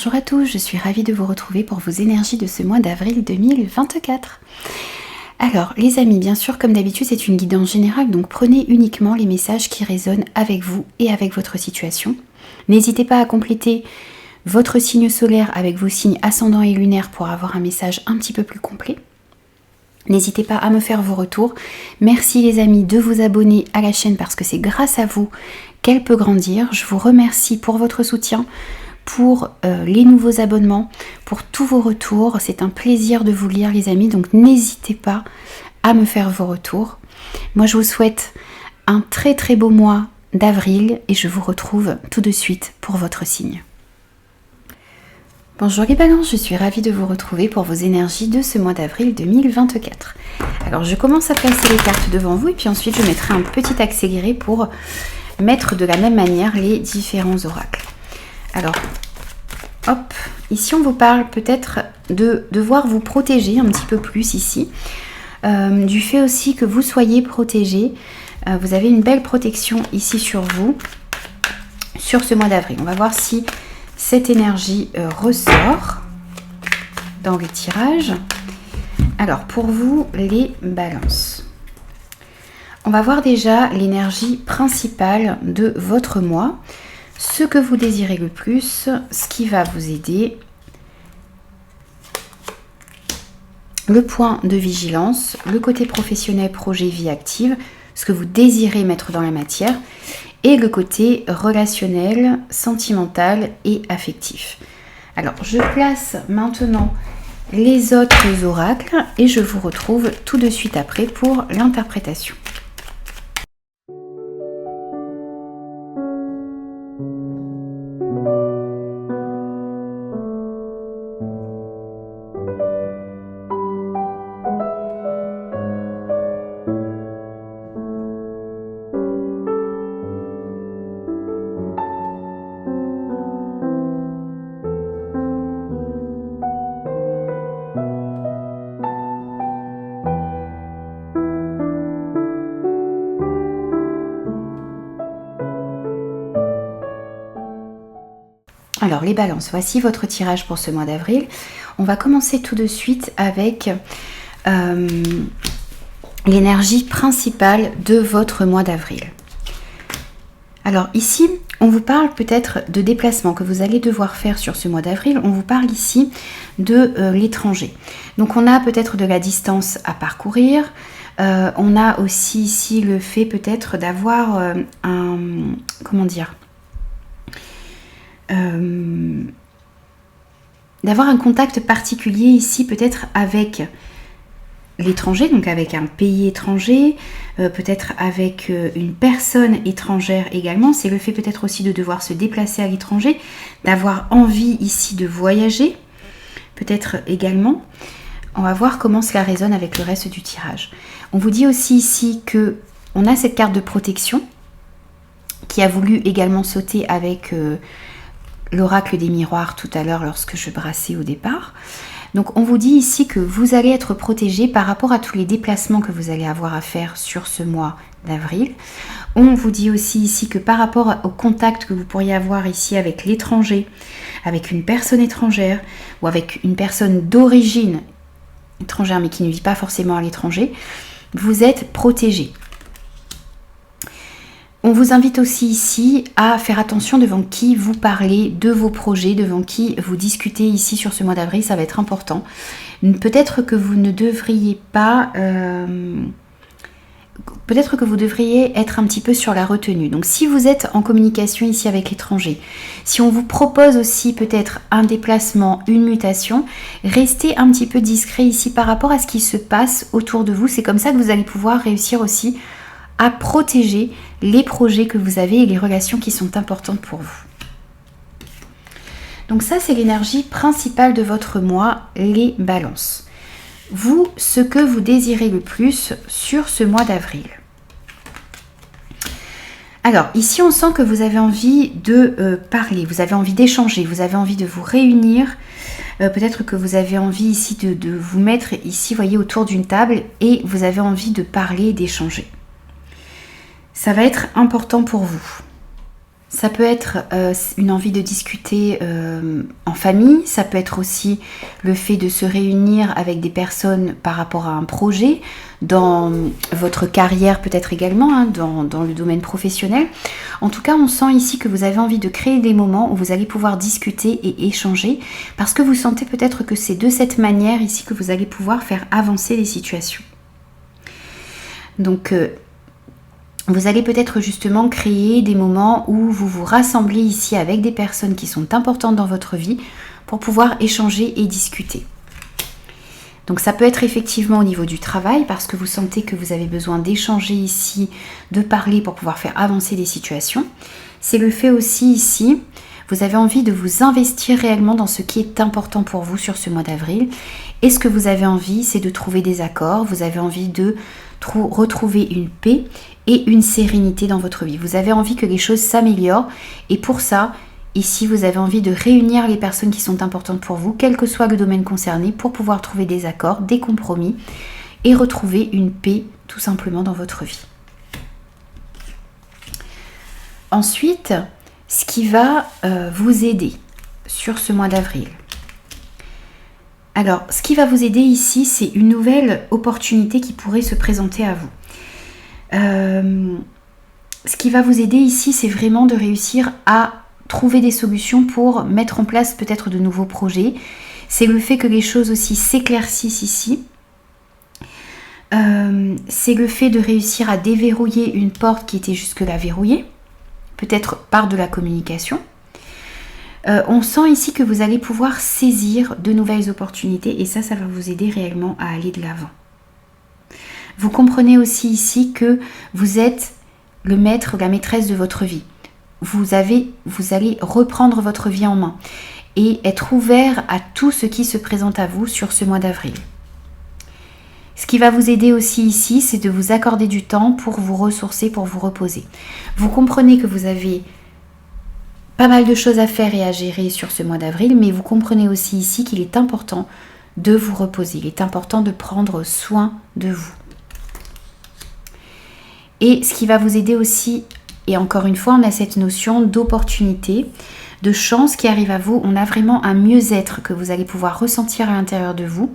Bonjour à tous, je suis ravie de vous retrouver pour vos énergies de ce mois d'avril 2024. Alors les amis, bien sûr comme d'habitude c'est une guidance générale, donc prenez uniquement les messages qui résonnent avec vous et avec votre situation. N'hésitez pas à compléter votre signe solaire avec vos signes ascendants et lunaires pour avoir un message un petit peu plus complet. N'hésitez pas à me faire vos retours. Merci les amis de vous abonner à la chaîne parce que c'est grâce à vous qu'elle peut grandir. Je vous remercie pour votre soutien, pour les nouveaux abonnements, pour tous vos retours. C'est un plaisir de vous lire les amis, donc n'hésitez pas à me faire vos retours. Moi je vous souhaite un très très beau mois d'avril et je vous retrouve tout de suite pour votre signe. Bonjour les balances, je suis ravie de vous retrouver pour vos énergies de ce mois d'avril 2024. Alors je commence à placer les cartes devant vous et puis ensuite je mettrai un petit accéléré pour mettre de la même manière les différents oracles. Alors, hop, ici on vous parle peut-être de devoir vous protéger un petit peu plus ici. Du fait aussi que vous soyez protégé, vous avez une belle protection ici sur vous, sur ce mois d'avril. On va voir si cette énergie ressort dans le tirage. Alors pour vous les balances, on va voir déjà l'énergie principale de votre mois, ce que vous désirez le plus, ce qui va vous aider, le point de vigilance, le côté professionnel, projet, vie active, ce que vous désirez mettre dans la matière, et le côté relationnel, sentimental et affectif. Alors, je place maintenant les autres oracles et je vous retrouve tout de suite après pour l'interprétation. Alors les balances, voici votre tirage pour ce mois d'avril. On va commencer tout de suite avec l'énergie principale de votre mois d'avril. Alors ici, on vous parle peut-être de déplacements que vous allez devoir faire sur ce mois d'avril. On vous parle ici de l'étranger. Donc on a peut-être de la distance à parcourir. On a aussi ici le fait peut-être d'avoir d'avoir un contact particulier ici peut-être avec l'étranger, donc avec un pays étranger, peut-être avec une personne étrangère également. C'est le fait peut-être aussi de devoir se déplacer à l'étranger, d'avoir envie ici de voyager, peut-être également. On va voir comment cela résonne avec le reste du tirage. On vous dit aussi ici que on a cette carte de protection qui a voulu également sauter avec l'oracle des miroirs tout à l'heure lorsque je brassais au départ. Donc on vous dit ici que vous allez être protégé par rapport à tous les déplacements que vous allez avoir à faire sur ce mois d'avril. On vous dit aussi ici que par rapport au contact que vous pourriez avoir ici avec l'étranger, avec une personne étrangère ou avec une personne d'origine étrangère mais qui ne vit pas forcément à l'étranger, vous êtes protégé. On vous invite aussi ici à faire attention devant qui vous parlez de vos projets, devant qui vous discutez ici sur ce mois d'avril, ça va être important. Peut-être que vous ne devriez pas... peut-être que vous devriez être un petit peu sur la retenue. Donc si vous êtes en communication ici avec l'étranger, si on vous propose aussi peut-être un déplacement, une mutation, restez un petit peu discret ici par rapport à ce qui se passe autour de vous. C'est comme ça que vous allez pouvoir réussir aussi à protéger les projets que vous avez et les relations qui sont importantes pour vous. Donc ça, c'est l'énergie principale de votre mois, les balances. Vous, ce que vous désirez le plus sur ce mois d'avril. Alors, ici, on sent que vous avez envie de parler, vous avez envie d'échanger, vous avez envie de vous réunir. Peut-être que vous avez envie ici de vous mettre ici, voyez, autour d'une table et vous avez envie de parler et d'échanger. Ça va être important pour vous. Ça peut être une envie de discuter en famille, ça peut être aussi le fait de se réunir avec des personnes par rapport à un projet, dans votre carrière peut-être également, hein, dans le domaine professionnel. En tout cas, on sent ici que vous avez envie de créer des moments où vous allez pouvoir discuter et échanger, parce que vous sentez peut-être que c'est de cette manière ici que vous allez pouvoir faire avancer les situations. Donc, vous allez peut-être justement créer des moments où vous vous rassemblez ici avec des personnes qui sont importantes dans votre vie pour pouvoir échanger et discuter. Donc ça peut être effectivement au niveau du travail parce que vous sentez que vous avez besoin d'échanger ici, de parler pour pouvoir faire avancer les situations. C'est le fait aussi ici, vous avez envie de vous investir réellement dans ce qui est important pour vous sur ce mois d'avril. Et ce que vous avez envie, c'est de trouver des accords, vous avez envie de retrouver une paix et une sérénité dans votre vie. Vous avez envie que les choses s'améliorent et pour ça, ici, vous avez envie de réunir les personnes qui sont importantes pour vous, quel que soit le domaine concerné, pour pouvoir trouver des accords, des compromis et retrouver une paix tout simplement dans votre vie. Ensuite, ce qui va vous aider sur ce mois d'avril. Alors, ce qui va vous aider ici, c'est une nouvelle opportunité qui pourrait se présenter à vous. Ce qui va vous aider ici, c'est vraiment de réussir à trouver des solutions pour mettre en place peut-être de nouveaux projets. C'est le fait que les choses aussi s'éclaircissent ici. C'est le fait de réussir à déverrouiller une porte qui était jusque-là verrouillée, peut-être par de la communication. On sent ici que vous allez pouvoir saisir de nouvelles opportunités et ça va vous aider réellement à aller de l'avant. Vous comprenez aussi ici que vous êtes le maître ou la maîtresse de votre vie. Vous allez reprendre votre vie en main et être ouvert à tout ce qui se présente à vous sur ce mois d'avril. Ce qui va vous aider aussi ici, c'est de vous accorder du temps pour vous ressourcer, pour vous reposer. Vous comprenez que vous avez pas mal de choses à faire et à gérer sur ce mois d'avril, mais vous comprenez aussi ici qu'il est important de vous reposer. Il est important de prendre soin de vous. Et ce qui va vous aider aussi, et encore une fois, on a cette notion d'opportunité, de chance qui arrive à vous. On a vraiment un mieux-être que vous allez pouvoir ressentir à l'intérieur de vous.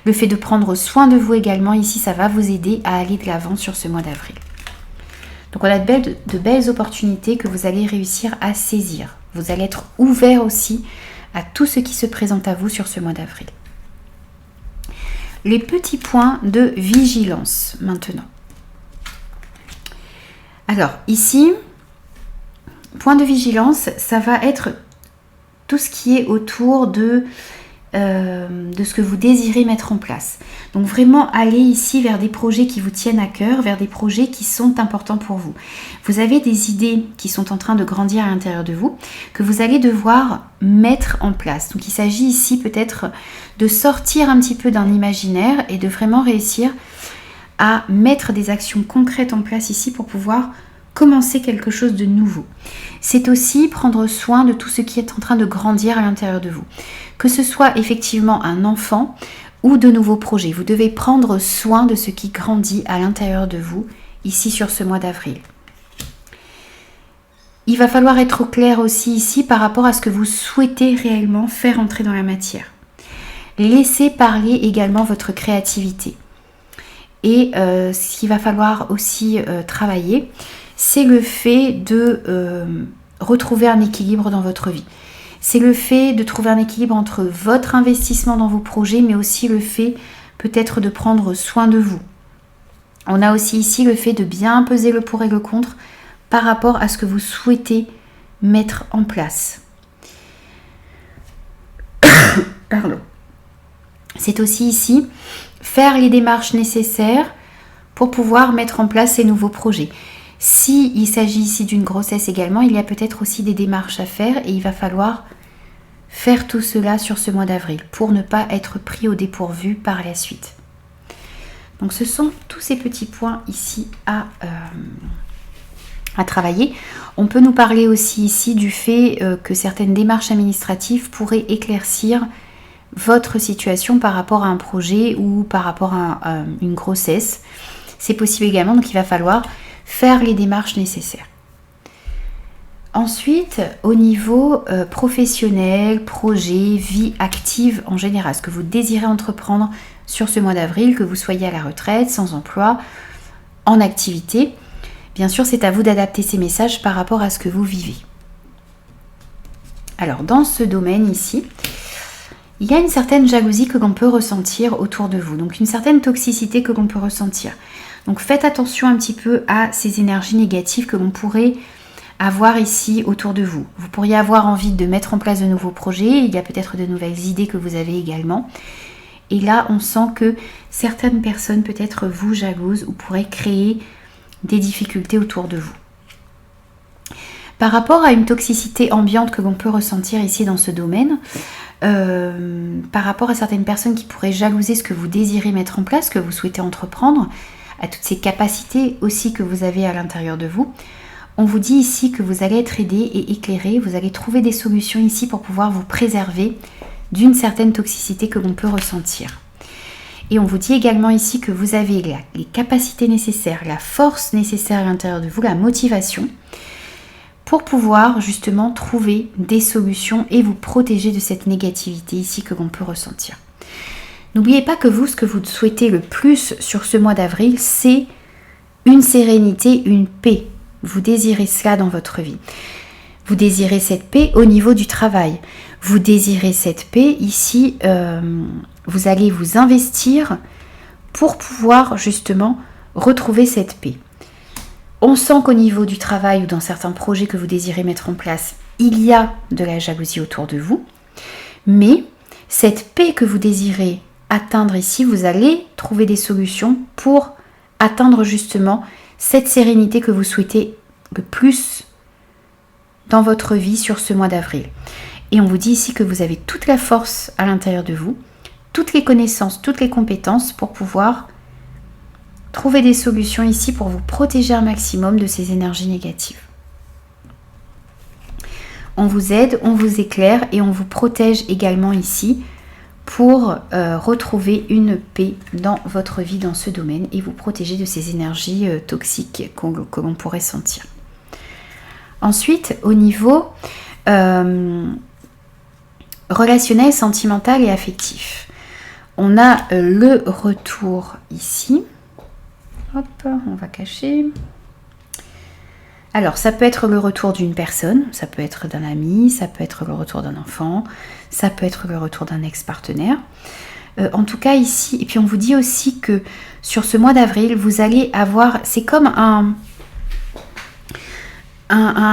Le fait de prendre soin de vous également, ici, ça va vous aider à aller de l'avant sur ce mois d'avril. Donc on a de belles opportunités que vous allez réussir à saisir. Vous allez être ouvert aussi à tout ce qui se présente à vous sur ce mois d'avril. Les petits points de vigilance maintenant. Alors ici, point de vigilance, ça va être tout ce qui est autour de ce que vous désirez mettre en place. Donc vraiment aller ici vers des projets qui vous tiennent à cœur, vers des projets qui sont importants pour vous. Vous avez des idées qui sont en train de grandir à l'intérieur de vous, que vous allez devoir mettre en place. Donc il s'agit ici peut-être de sortir un petit peu d'un imaginaire et de vraiment réussir à mettre des actions concrètes en place ici pour pouvoir commencer quelque chose de nouveau. C'est aussi prendre soin de tout ce qui est en train de grandir à l'intérieur de vous. Que ce soit effectivement un enfant ou de nouveaux projets. Vous devez prendre soin de ce qui grandit à l'intérieur de vous, ici sur ce mois d'avril. Il va falloir être au clair aussi ici par rapport à ce que vous souhaitez réellement faire entrer dans la matière. Laissez parler également votre créativité. Et ce qu'il va falloir aussi travailler, c'est le fait de retrouver un équilibre dans votre vie. C'est le fait de trouver un équilibre entre votre investissement dans vos projets, mais aussi le fait peut-être de prendre soin de vous. On a aussi ici le fait de bien peser le pour et le contre par rapport à ce que vous souhaitez mettre en place. Pardon. C'est aussi ici faire les démarches nécessaires pour pouvoir mettre en place ces nouveaux projets. S'il s'agit ici d'une grossesse également, il y a peut-être aussi des démarches à faire et il va falloir faire tout cela sur ce mois d'avril pour ne pas être pris au dépourvu par la suite. Donc ce sont tous ces petits points ici à travailler. On peut nous parler aussi ici du fait que certaines démarches administratives pourraient éclaircir votre situation par rapport à un projet ou par rapport à une grossesse. C'est possible également, donc il va falloir faire les démarches nécessaires. Ensuite, au niveau professionnel, projet, vie active en général, ce que vous désirez entreprendre sur ce mois d'avril, que vous soyez à la retraite, sans emploi, en activité, bien sûr, c'est à vous d'adapter ces messages par rapport à ce que vous vivez. Alors, dans ce domaine ici, il y a une certaine jalousie que l'on peut ressentir autour de vous, donc une certaine toxicité que l'on peut ressentir. Donc, faites attention un petit peu à ces énergies négatives que l'on pourrait avoir ici autour de vous. Vous pourriez avoir envie de mettre en place de nouveaux projets, il y a peut-être de nouvelles idées que vous avez également. Et là, on sent que certaines personnes peut-être vous jalousent ou pourraient créer des difficultés autour de vous. Par rapport à une toxicité ambiante que l'on peut ressentir ici dans ce domaine, par rapport à certaines personnes qui pourraient jalouser ce que vous désirez mettre en place, que vous souhaitez entreprendre, à toutes ces capacités aussi que vous avez à l'intérieur de vous, on vous dit ici que vous allez être aidé et éclairé, vous allez trouver des solutions ici pour pouvoir vous préserver d'une certaine toxicité que l'on peut ressentir. Et on vous dit également ici que vous avez les capacités nécessaires, la force nécessaire à l'intérieur de vous, la motivation, pour pouvoir justement trouver des solutions et vous protéger de cette négativité ici que l'on peut ressentir. N'oubliez pas que vous, ce que vous souhaitez le plus sur ce mois d'avril, c'est une sérénité, une paix. Vous désirez cela dans votre vie. Vous désirez cette paix au niveau du travail. Vous désirez cette paix ici, vous allez vous investir pour pouvoir justement retrouver cette paix. On sent qu'au niveau du travail ou dans certains projets que vous désirez mettre en place, il y a de la jalousie autour de vous. Mais cette paix que vous désirez atteindre ici, vous allez trouver des solutions pour atteindre justement cette sérénité que vous souhaitez le plus dans votre vie sur ce mois d'avril. Et on vous dit ici que vous avez toute la force à l'intérieur de vous, toutes les connaissances, toutes les compétences pour pouvoir trouver des solutions ici pour vous protéger un maximum de ces énergies négatives. On vous aide, on vous éclaire et on vous protège également ici pour retrouver une paix dans votre vie dans ce domaine et vous protéger de ces énergies toxiques que l'on pourrait sentir. Ensuite, au niveau relationnel, sentimental et affectif, on a le retour ici. Hop, on va cacher. Alors, ça peut être le retour d'une personne, ça peut être d'un ami, ça peut être le retour d'un enfant, ça peut être le retour d'un ex-partenaire. En tout cas, ici, et puis on vous dit aussi que sur ce mois d'avril, vous allez avoir, c'est comme un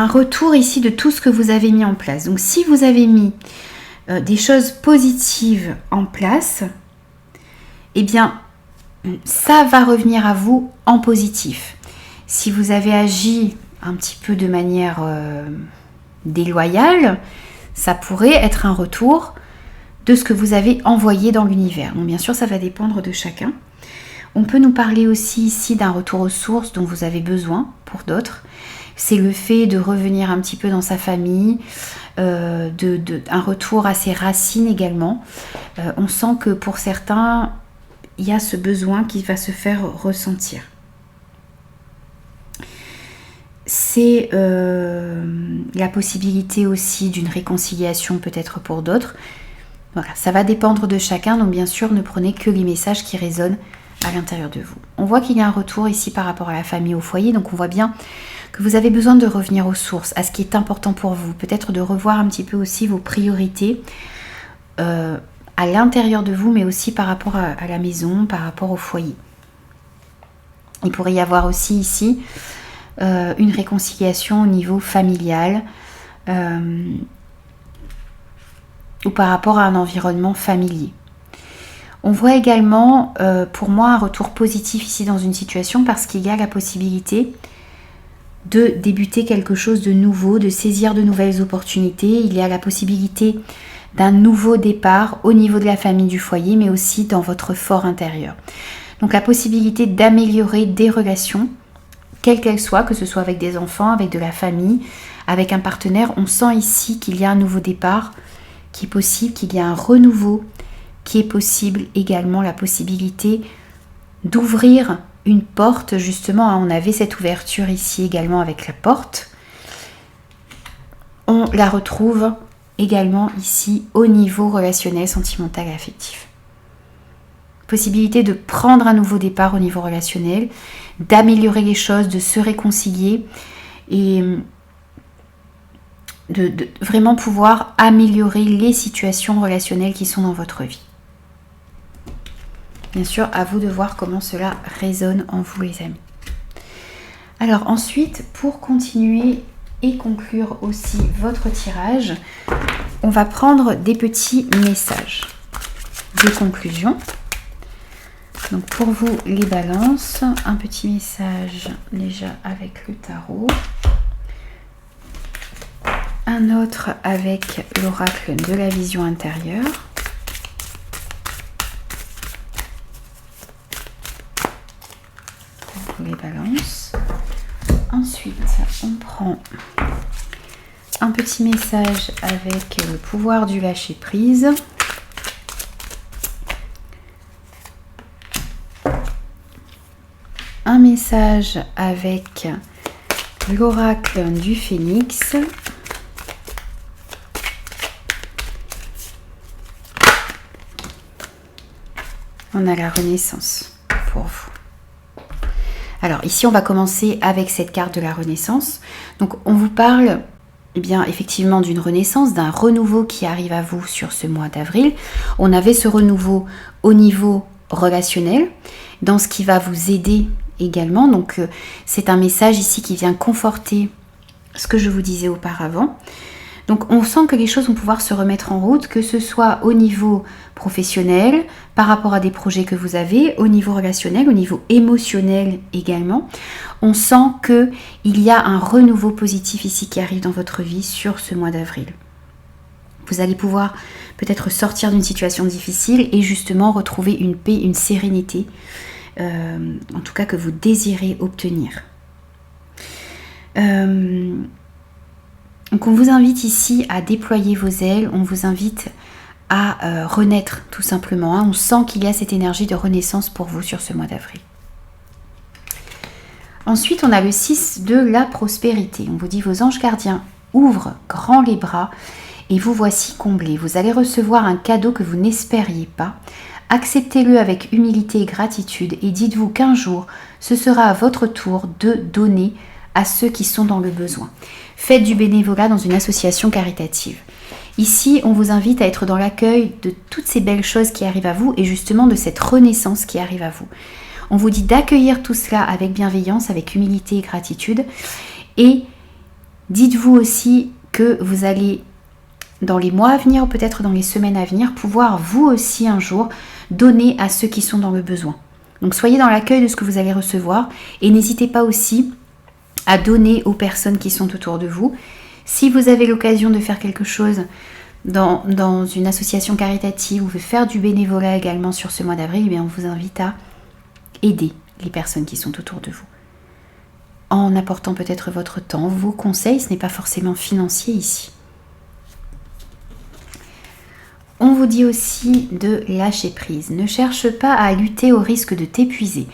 retour ici de tout ce que vous avez mis en place. Donc, si vous avez mis des choses positives en place, eh bien, ça va revenir à vous en positif. Si vous avez agi un petit peu de manière déloyale, ça pourrait être un retour de ce que vous avez envoyé dans l'univers. Donc bien sûr, ça va dépendre de chacun. On peut nous parler aussi ici d'un retour aux sources dont vous avez besoin pour d'autres. C'est le fait de revenir un petit peu dans sa famille, un retour à ses racines également. On sent que pour certains, il y a ce besoin qui va se faire ressentir. C'est la possibilité aussi d'une réconciliation peut-être pour d'autres. Voilà, ça va dépendre de chacun, donc bien sûr ne prenez que les messages qui résonnent à l'intérieur de vous. On voit qu'il y a un retour ici par rapport à la famille, au foyer, donc on voit bien que vous avez besoin de revenir aux sources, à ce qui est important pour vous, peut-être de revoir un petit peu aussi vos priorités à l'intérieur de vous, mais aussi par rapport à la maison, par rapport au foyer. Il pourrait y avoir aussi ici une réconciliation au niveau familial ou par rapport à un environnement familier. On voit également pour moi un retour positif ici dans une situation parce qu'il y a la possibilité de débuter quelque chose de nouveau, de saisir de nouvelles opportunités. Il y a la possibilité d'un nouveau départ au niveau de la famille, du foyer, mais aussi dans votre fort intérieur. Donc la possibilité d'améliorer des relations, quelles qu'elles soient, que ce soit avec des enfants, avec de la famille, avec un partenaire. On sent ici qu'il y a un nouveau départ qui est possible, qu'il y a un renouveau qui est possible, également la possibilité d'ouvrir une porte, justement, on avait cette ouverture ici également avec la porte. on la retrouve également ici au niveau relationnel, sentimental et affectif. Possibilité de prendre un nouveau départ au niveau relationnel, d'améliorer les choses, de se réconcilier et de vraiment pouvoir améliorer les situations relationnelles qui sont dans votre vie. Bien sûr, à vous de voir comment cela résonne en vous, les amis. Alors ensuite, pour continuer et conclure aussi votre tirage, on va prendre des petits messages de conclusion. Donc pour vous, les balances, un petit message déjà avec le tarot. Un autre avec l'oracle de la vision intérieure. Pour les balances. Ensuite, on prend un petit message avec le pouvoir du lâcher prise. Un message avec l'oracle du phénix. On a la renaissance pour vous. Alors ici, on va commencer avec cette carte de la renaissance. Donc on vous parle eh bien, effectivement d'une renaissance, d'un renouveau qui arrive à vous sur ce mois d'avril. On avait ce renouveau au niveau relationnel, dans ce qui va vous aider également. Donc c'est un message ici qui vient conforter ce que je vous disais auparavant. Donc on sent que les choses vont pouvoir se remettre en route, que ce soit au niveau professionnel, par rapport à des projets que vous avez, au niveau relationnel, au niveau émotionnel également. On sent qu'il y a un renouveau positif ici qui arrive dans votre vie sur ce mois d'avril. Vous allez pouvoir peut-être sortir d'une situation difficile et justement retrouver une paix, une sérénité, en tout cas que vous désirez obtenir. Donc on vous invite ici à déployer vos ailes, on vous invite à renaître tout simplement. On sent qu'il y a cette énergie de renaissance pour vous sur ce mois d'avril. Ensuite, on a le 6 de la prospérité. On vous dit vos anges gardiens ouvrent grand les bras et vous voici comblés. Vous allez recevoir un cadeau que vous n'espériez pas. Acceptez-le avec humilité et gratitude et dites-vous qu'un jour, ce sera à votre tour de donner à ceux qui sont dans le besoin. Faites du bénévolat dans une association caritative. Ici, on vous invite à être dans l'accueil de toutes ces belles choses qui arrivent à vous et justement de cette renaissance qui arrive à vous. On vous dit d'accueillir tout cela avec bienveillance, avec humilité et gratitude. Et dites-vous aussi que vous allez, dans les mois à venir ou peut-être dans les semaines à venir, pouvoir vous aussi un jour donner à ceux qui sont dans le besoin. Donc soyez dans l'accueil de ce que vous allez recevoir et n'hésitez pas aussi à donner aux personnes qui sont autour de vous. Si vous avez l'occasion de faire quelque chose dans une association caritative ou de faire du bénévolat également sur ce mois d'avril, eh bien on vous invite à aider les personnes qui sont autour de vous. En apportant peut-être votre temps, vos conseils, ce n'est pas forcément financier ici. On vous dit aussi de lâcher prise. Ne cherche pas à lutter au risque de t'épuiser.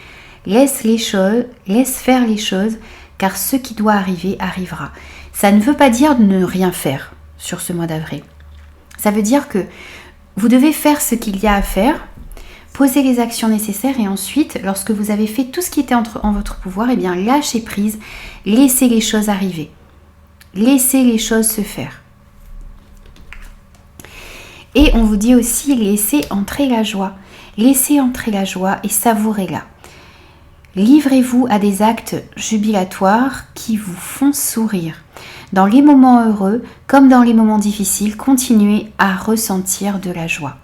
Laisse faire les choses, car ce qui doit arriver, arrivera. Ça ne veut pas dire de ne rien faire sur ce mois d'avril. Ça veut dire que vous devez faire ce qu'il y a à faire, poser les actions nécessaires et ensuite, lorsque vous avez fait tout ce qui était en votre pouvoir, eh bien lâchez prise, laissez les choses arriver. Laissez les choses se faire. Et on vous dit aussi, laissez entrer la joie. Laissez entrer la joie et savourez-la. Livrez-vous à des actes jubilatoires qui vous font sourire. Dans les moments heureux, comme dans les moments difficiles, continuez à ressentir de la joie.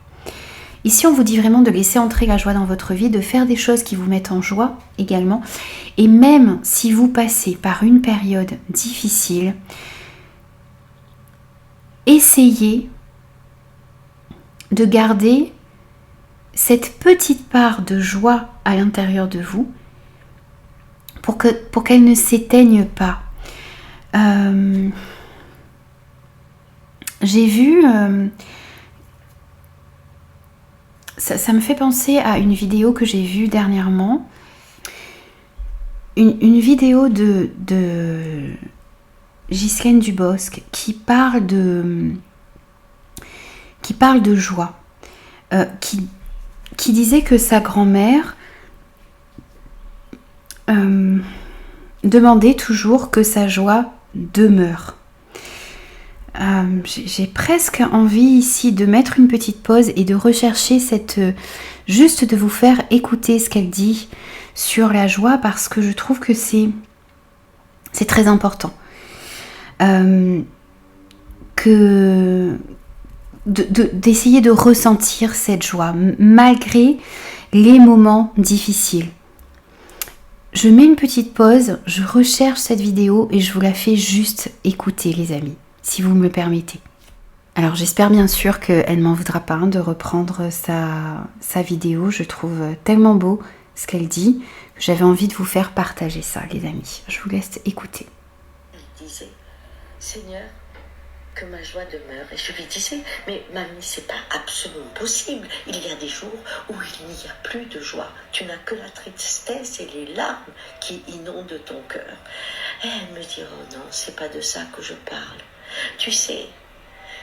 Ici, on vous dit vraiment de laisser entrer la joie dans votre vie, de faire des choses qui vous mettent en joie également. Et même si vous passez par une période difficile, essayez de garder cette petite part de joie à l'intérieur de vous pour qu'elle ne s'éteigne pas. J'ai vu... ça me fait penser à une vidéo que j'ai vue dernièrement. Une vidéo Ghislaine Dubosc qui parle de joie, qui disait que sa grand-mère demandait toujours que sa joie demeure. J'ai presque envie ici de mettre une petite pause et de rechercher juste de vous faire écouter ce qu'elle dit sur la joie, parce que je trouve que c'est très important. D'essayer de ressentir cette joie malgré les moments difficiles. Je mets une petite pause, je recherche cette vidéo et je vous la fais juste écouter, les amis, si vous me le permettez. Alors j'espère bien sûr qu'elle ne m'en voudra pas de reprendre sa vidéo. Je trouve tellement beau ce qu'elle dit que j'avais envie de vous faire partager ça, les amis. Je vous laisse écouter. Elle disait, Seigneur, que ma joie demeure. Et je lui disais, mais mamie, c'est pas absolument possible. Il y a des jours où il n'y a plus de joie. Tu n'as que la tristesse et les larmes qui inondent ton cœur. Et elle me dit, oh non, c'est pas de ça que je parle. Tu sais,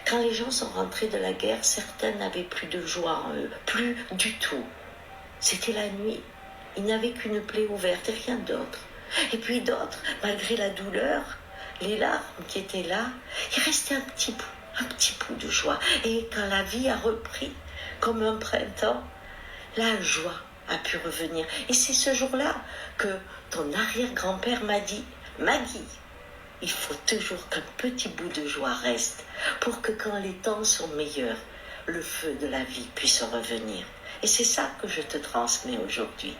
quand les gens sont rentrés de la guerre, certains n'avaient plus de joie en eux, plus du tout. C'était la nuit. Ils n'avaient qu'une plaie ouverte et rien d'autre. Et puis d'autres, malgré la douleur, les larmes qui étaient là, il restait un petit bout de joie. Et quand la vie a repris, comme un printemps, la joie a pu revenir. Et c'est ce jour-là que ton arrière-grand-père m'a dit, Maggie, il faut toujours qu'un petit bout de joie reste pour que quand les temps sont meilleurs, le feu de la vie puisse revenir. Et c'est ça que je te transmets aujourd'hui.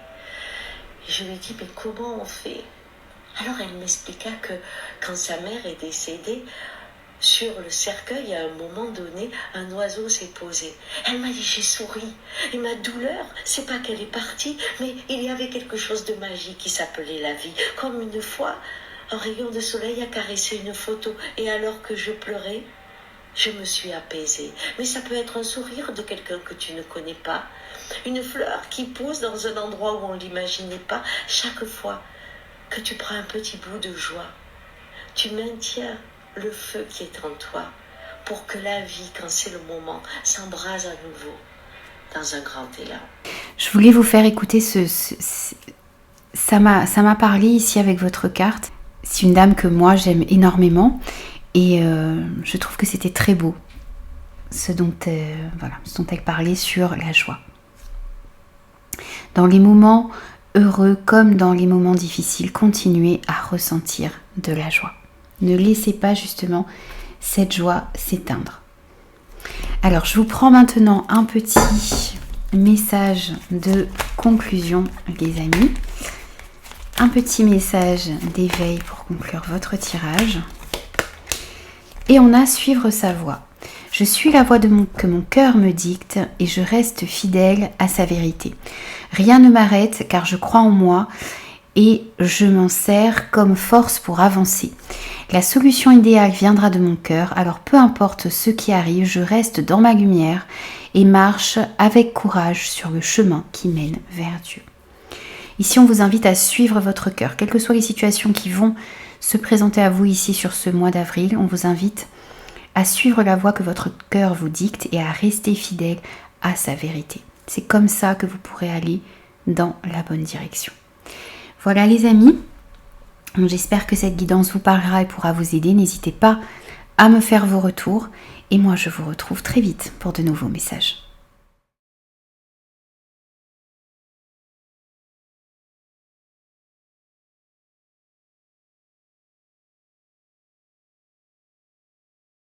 Et je lui ai dit, mais comment on fait ? Alors elle m'expliqua que quand sa mère est décédée, sur le cercueil, à un moment donné, un oiseau s'est posé. Elle m'a dit, j'ai souri. Et ma douleur, c'est pas qu'elle est partie, mais il y avait quelque chose de magique qui s'appelait la vie. Comme une fois, un rayon de soleil a caressé une photo. Et alors que je pleurais, je me suis apaisée. Mais ça peut être un sourire de quelqu'un que tu ne connais pas. Une fleur qui pousse dans un endroit où on ne l'imaginait pas. Chaque fois que tu prends un petit bout de joie, tu maintiens le feu qui est en toi pour que la vie, quand c'est le moment, s'embrase à nouveau dans un grand élan. Je voulais vous faire écouter ça m'a parlé ici avec votre carte. C'est une dame que moi j'aime énormément et je trouve que c'était très beau ce dont elle parlait sur la joie. Dans les moments heureux comme dans les moments difficiles, continuez à ressentir de la joie. Ne laissez pas justement cette joie s'éteindre. Alors, je vous prends maintenant un petit message de conclusion, les amis. Un petit message d'éveil pour conclure votre tirage. Et on a suivre sa voix. Je suis la voix que mon cœur me dicte et je reste fidèle à sa vérité. Rien ne m'arrête car je crois en moi et je m'en sers comme force pour avancer. La solution idéale viendra de mon cœur, alors peu importe ce qui arrive, je reste dans ma lumière et marche avec courage sur le chemin qui mène vers Dieu. Ici, on vous invite à suivre votre cœur, quelles que soient les situations qui vont se présenter à vous ici sur ce mois d'avril. On vous invite à suivre la voie que votre cœur vous dicte et à rester fidèle à sa vérité. C'est comme ça que vous pourrez aller dans la bonne direction. Voilà les amis, j'espère que cette guidance vous parlera et pourra vous aider. N'hésitez pas à me faire vos retours et moi je vous retrouve très vite pour de nouveaux messages.